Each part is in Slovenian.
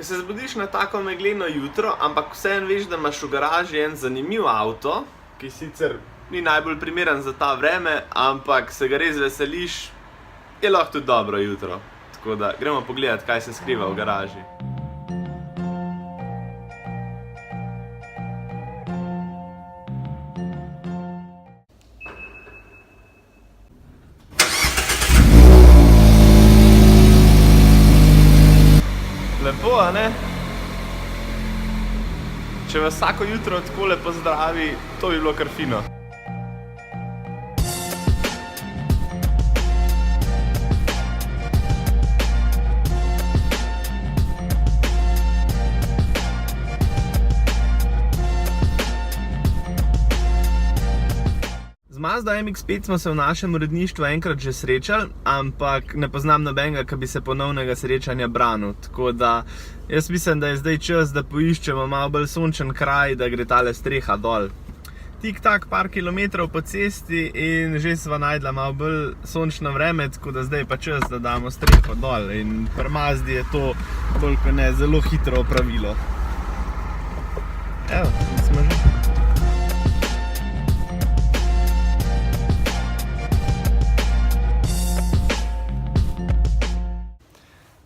Ko se zbudiš na tako megleno jutro, ampak vseeno veš, da imaš v garaži en zanimiv avto, ki sicer ni najbolj primeren za ta vreme, ampak se ga res veseliš, je lahko tudi dobro jutro. Tako da gremo pogledat, kaj se skriva v garaži. Lepo, a ne? Če vas vsako jutro takole pozdravi, to bi bilo kar fino. Z Mazdo MX-5 smo se v našem uredništvu enkrat že srečali, ampak ne poznam nobenega, ki bi se ponovnega srečanja branil. Tako da jaz mislim, da je zdaj čas, da poiščemo malo bolj sončen kraj, da gre tale streha dol. Tik-tak par kilometrov po cesti in že sva najdla malo bolj sončno vreme, tako da zdaj pa čas, da damo streho dol. In pri Mazdi je to bolj kot ne zelo hitro opravilo. Evo, smo že.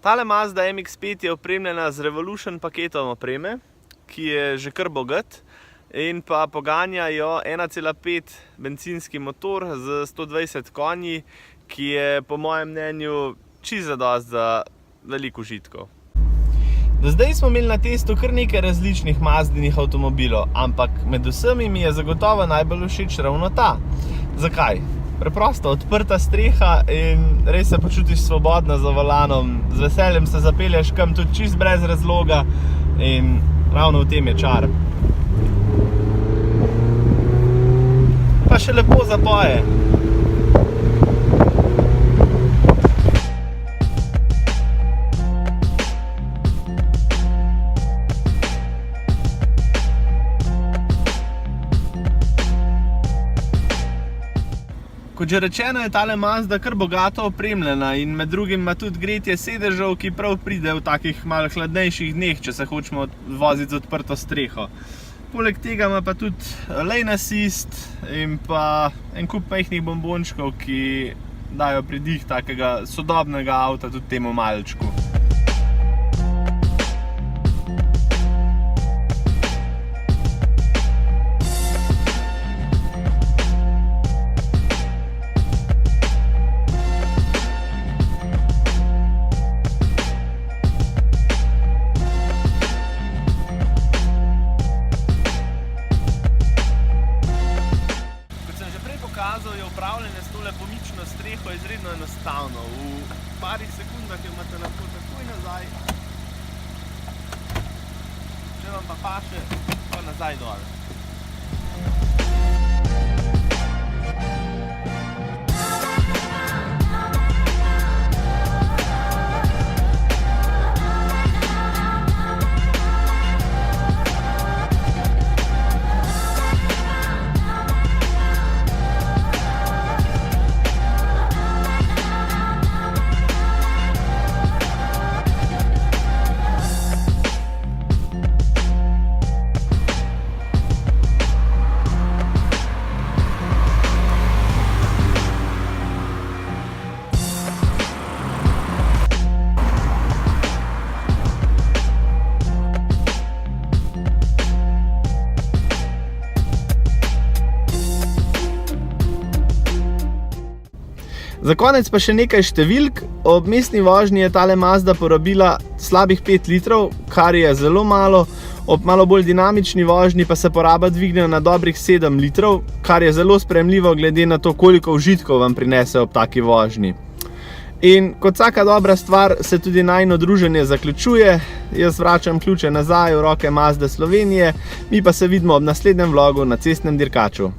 Tale Mazda MX-5 je opremljena z Revolution paketom opreme, ki je že kar bogat in pa poganja jo 1,5 bencinski motor z 120 konji, ki je po mojem mnenju čisto zadost za veliko užitkov. Do zdaj smo imeli na testu kar nekaj različnih Mazdinih avtomobilov, ampak med vsemi mi je zagotovo najbolj všeč ravno ta. Zakaj? Preprosto, odprta streha in res se počutiš svobodno za volanom. Z veseljem se zapelješ kam tudi čist brez razloga in ravno v tem je čar. Pa še lepo zapoje. Kot že rečeno, je tale Mazda kar bogato opremljena in med drugim ima tudi gretje sedežev, ki prav pride v takih malo hladnejših dneh, če se hočemo voziti z odprto streho. Poleg tega ima pa tudi lane assist in pa en kup majhnih bombončkov, ki dajo pridih takega sodobnega avta tudi temu malčku. Je upravljanje s tole pomično streho izredno enostavno. V parih sekundah jo imate lahko takoj nazaj. Če vam pa paše, pa nazaj dol. Za konec pa še nekaj številk. Ob mestni vožnji je tale Mazda porabila slabih 5 litrov, kar je zelo malo. Ob malo bolj dinamični vožnji pa se poraba dvigne na dobrih 7 litrov, kar je zelo sprejemljivo glede na to, koliko užitkov vam prinese ob taki vožnji. In kot vsaka dobra stvar se tudi najino druženje zaključuje. Jaz vračam ključe nazaj v roke Mazde Slovenije, mi pa se vidimo ob naslednjem vlogu na cestnem dirkaču.